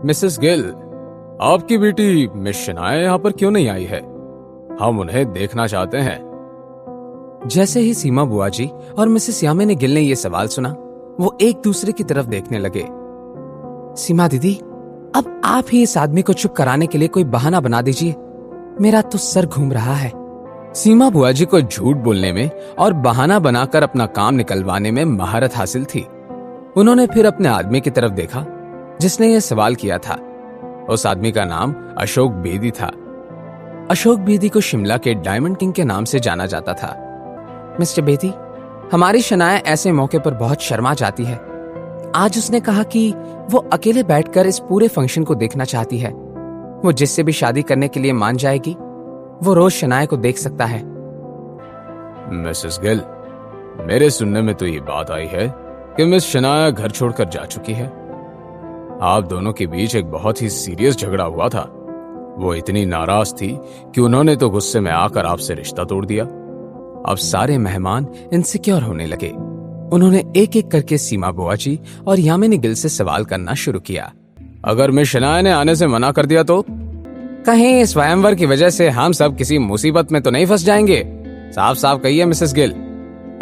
Mrs Gill, आपकी बेटी miss Shanaya यहाँ पर क्यों नहीं आई है? हम उन्हें देखना चाहते हैं। जैसे ही सीमा बुआ जी और मिसेस यामिनी गिल ने यह सवाल सुना, वो एक दूसरे की तरफ देखने लगे। सीमा दीदी, अब आप ही इस आदमी को चुप कराने के लिए कोई बहाना बना दीजिए, मेरा तो सर घूम रहा है। सीमा बुआ जी को झूठ बोलने में और बहाना बनाकर अपना काम निकलवाने में महारत हासिल थी। उन्होंने फिर अपने आदमी की तरफ देखा जिसने यह सवाल किया था। उस आदमी का नाम अशोक बेदी था। अशोक बेदी को शिमला के डायमंड किंग के नाम से जाना जाता था। मिस्टर बेदी, हमारी शनाया ऐसे मौके पर बहुत शर्मा जाती है। आज उसने कहा कि वो अकेले बैठकर इस पूरे फंक्शन को देखना चाहती है। वो जिससे भी शादी करने के लिए मान जाएगी, वो रोज शनाया को देख सकता है। मिसेस गिल, मेरे सुनने में तो ये बात आई है कि मिस शनाया घर छोड़कर जा चुकी है। आप दोनों के बीच एक बहुत ही सीरियस झगड़ा हुआ था। वो इतनी नाराज थी कि उन्होंने तो गुस्से में आकर आपसे रिश्ता तोड़ दिया। अब सारे मेहमान इनसिक्योर होने लगे। उन्होंने एक एक करके सीमा बुआ जी और यामिनी गिल से सवाल करना शुरू किया। अगर मिस शनाया ने आने से मना कर दिया तो? कहीं स्वयंवर की वजह से हम सब किसी मुसीबत में तो नहीं फंस जाएंगे? साफ साफ कहिए मिसेस गिल,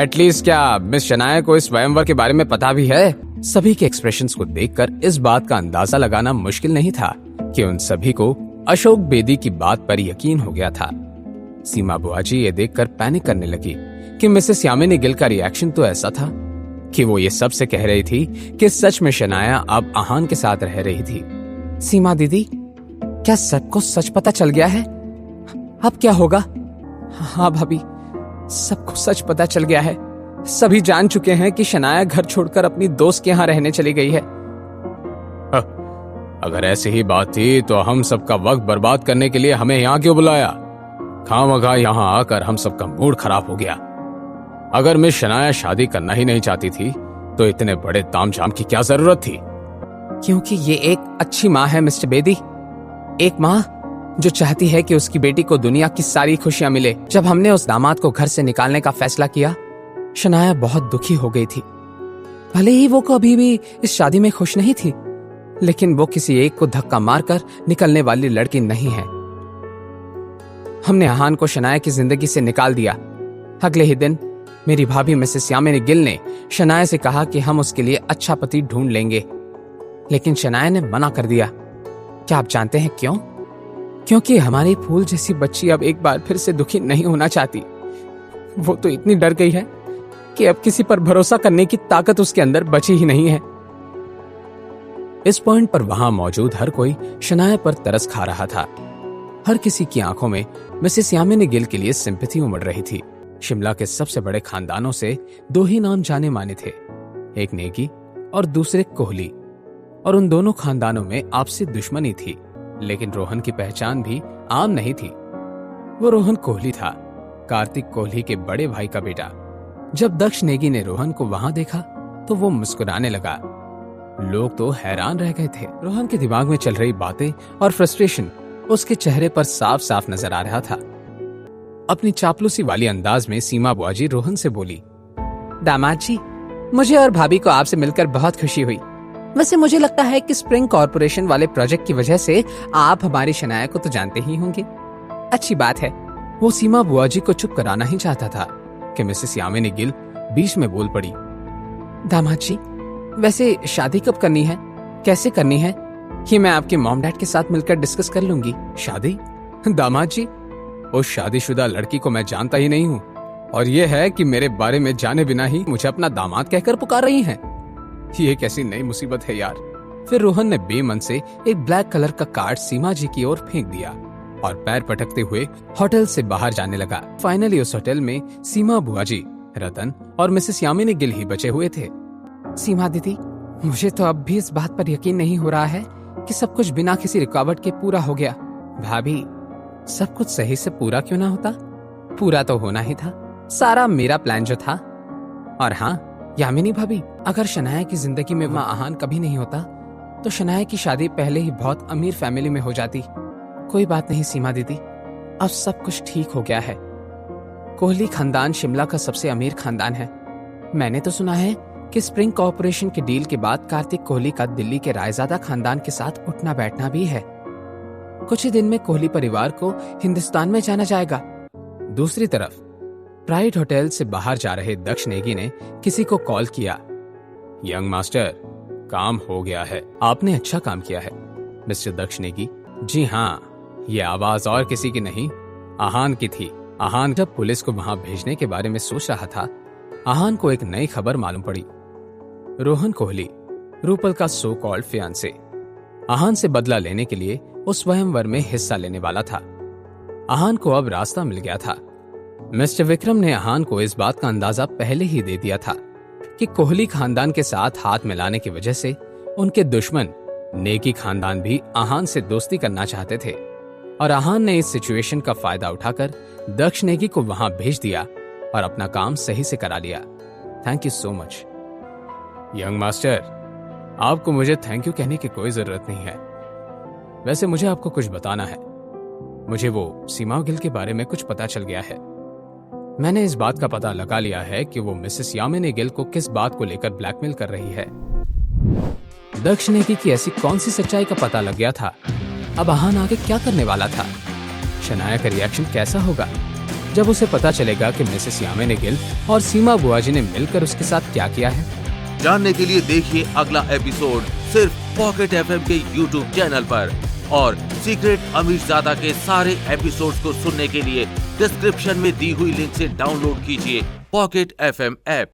एटलीस्ट क्या मिस शनाया को इस स्वयंवर के बारे में पता भी है? सभी के एक्सप्रेशंस को देखकर इस बात का अंदाजा लगाना मुश्किल नहीं था कि उन सभी को अशोक बेदी की बात पर यकीन हो गया था। सीमा बुआ जी ये देखकर पैनिक करने लगी कि मिसेस यामिनी गिल का रिएक्शन तो ऐसा था कि वो ये सबसे कह रही थी कि सच में शनाया अब आहान के साथ रह रही थी। सीमा दीदी, क्या सबको सच पता चल गया है? अब क्या होगा? हाँ भाभी, सबको सच पता चल गया है। सभी जान चुके हैं कि शनाया घर छोड़कर अपनी दोस्त के यहाँ रहने चली गई है। अगर ऐसी ही बात थी तो हम सबका वक्त बर्बाद करने के लिए हमें यहाँ क्यों बुलाया? खामखा यहाँ आकर हम सबका मूड खराब हो गया। अगर मिस शनाया शादी करना ही नहीं चाहती थी तो इतने बड़े तामझाम की क्या जरूरत थी? क्योंकि ये एक अच्छी माँ है मिस्टर बेदी, एक माँ जो चाहती है कि उसकी बेटी को दुनिया की सारी खुशियां मिले। जब हमने उस दामाद को घर से निकालने का फैसला किया, शनाया बहुत दुखी हो गई थी। भले ही वो कभी भी इस शादी में खुश नहीं थी, लेकिन वो किसी एक को धक्का मारकर निकलने वाली लड़की नहीं है। हमने आहान को शनाया की जिंदगी से निकाल दिया। अगले ही दिन मेरी भाभी मिसेस यामिनी गिल ने शनाया से कहा कि हम उसके लिए अच्छा पति ढूंढ लेंगे, लेकिन शनाया ने मना कर दिया। क्या आप जानते हैं क्यों? क्योंकि हमारी फूल जैसी बच्ची अब एक बार फिर से दुखी नहीं होना चाहती। वो तो इतनी डर गई है कि अब किसी पर भरोसा करने की ताकत उसके अंदर बची ही नहीं है। इस पॉइंट पर वहां मौजूद हर कोई शनाया पर तरस खा रहा था। हर किसी की आंखों में मिसेस यामिनी गिल के लिए सिंपैथी उमड़ रही थी। शिमला के सबसे बड़े खानदानों से दो ही नाम जाने माने थे, एक नेगी और दूसरे कोहली, और उन दोनों खानदानों में आपसी दुश्मनी थी। लेकिन रोहन की पहचान भी आम नहीं थी। वो रोहन कोहली था, कार्तिक कोहली के बड़े भाई का बेटा। जब दक्ष नेगी ने रोहन को वहां देखा तो वो मुस्कुराने लगा। लोग तो हैरान रह गए थे। रोहन के दिमाग में चल रही बातें और फ्रस्ट्रेशन उसके चेहरे पर साफ साफ नजर आ रहा था। अपनी चापलूसी वाली अंदाज में सीमा बुआ जी रोहन से बोली, दामाद जी, मुझे और भाभी को आपसे मिलकर बहुत खुशी हुई। वैसे मुझे लगता है कि स्प्रिंग कॉर्पोरेशन वाले प्रोजेक्ट की वजह से आप हमारी शनाया को तो जानते ही होंगे। अच्छी बात है। वो सीमा बुआ जी को चुप कराना ही चाहता था कि मिसेस यामिनी गिल बीच में बोल पड़ी, दामाद जी, वैसे शादी कब करनी है, कैसे करनी है, ये मैं आपके मॉम डैड के साथ मिलकर डिस्कस कर लूंगी। शादी? दामाद जी, उस शादीशुदा लड़की को मैं जानता ही नहीं हूँ, और ये है कि मेरे बारे में जाने बिना ही मुझे अपना दामाद कहकर पुकार रही हैं। ये कैसी नई मुसीबत है यार। फिर रोहन ने बेमन से एक ब्लैक कलर का कार्ड सीमा जी की ओर फेंक दिया और पैर पटकते हुए होटल से बाहर जाने लगा। फाइनली उस होटल में सीमा बुआ जी, रतन और मिसेस यामिनी गिल ही बचे हुए थे। सीमा दीदी, मुझे तो अब भी इस बात पर यकीन नहीं हो रहा है कि सब कुछ बिना किसी रुकावट के पूरा हो गया। भाभी, सब कुछ सही से पूरा क्यों ना होता? पूरा तो होना ही था, सारा मेरा प्लान जो था। और हाँ यामिनी भाभी, अगर शनाया की जिंदगी में माँ आहान कभी नहीं होता तो शनाया की शादी पहले ही बहुत अमीर फैमिली में हो जाती। कोई बात नहीं सीमा दीदी, अब सब कुछ ठीक हो गया है। कोहली खानदान शिमला का सबसे अमीर खानदान है। मैंने तो सुना है कि स्प्रिंग कॉर्पोरेशन के डील के बाद कार्तिक कोहली का दिल्ली के रायजादा खानदान के साथ उठना बैठना भी है। कुछ ही दिन में कोहली परिवार को हिंदुस्तान में जाना जाएगा। दूसरी तरफ प्राइड होटल से बाहर जा रहे दक्ष नेगी ने किसी को कॉल किया। यंग मास्टर, काम हो गया है। आपने अच्छा काम किया है मिस्टर दक्ष नेगी। जी हाँ, ये आवाज और किसी की नहीं, आहान की थी। आहान जब पुलिस को वहां भेजने के बारे में सोच रहा था, आहान को एक नई खबर मालूम पड़ी। रोहन कोहली, रूपल का सो कॉल्ड फियांसे, आहान से बदला लेने के लिए उस स्वयंवर में हिस्सा लेने वाला था। आहान को अब रास्ता मिल गया था। मिस्टर विक्रम ने आहान को इस बात का अंदाजा पहले ही दे दिया था कि कोहली खानदान के साथ हाथ मिलाने की वजह से उनके दुश्मन नेगी खानदान भी आहान से दोस्ती करना चाहते थे, और आहान ने इस सिचुएशन का फायदा उठाकर दक्ष नेगी को वहां भेज दिया और अपना काम सही से करा लिया। Thank you so much. Young master, आपको मुझे थैंक यू कहने की कोई जरूरत नहीं है। वैसे मुझे आपको कुछ बताना है। मुझे वो सीमा गिल के बारे में कुछ पता चल गया है। मैंने इस बात का पता लगा लिया है कि वो मिसेस यामिनी गिल को किस बात को लेकर ब्लैकमेल कर रही है। दक्ष नेगी की ऐसी कौन सी सच्चाई का पता लग गया था? अब आहान आगे क्या करने वाला था? शनाया का रिएक्शन कैसा होगा जब उसे पता चलेगा कि मिसेस यामिनी गिल और सीमा बुआजी ने मिलकर उसके साथ क्या किया है? जानने के लिए देखिए अगला एपिसोड सिर्फ पॉकेट एफएम के यूट्यूब चैनल पर, और सीक्रेट अमीरजादा के सारे एपिसोड्स को सुनने के लिए डिस्क्रिप्शन में दी हुई लिंक से डाउनलोड कीजिए पॉकेट एफएम ऐप।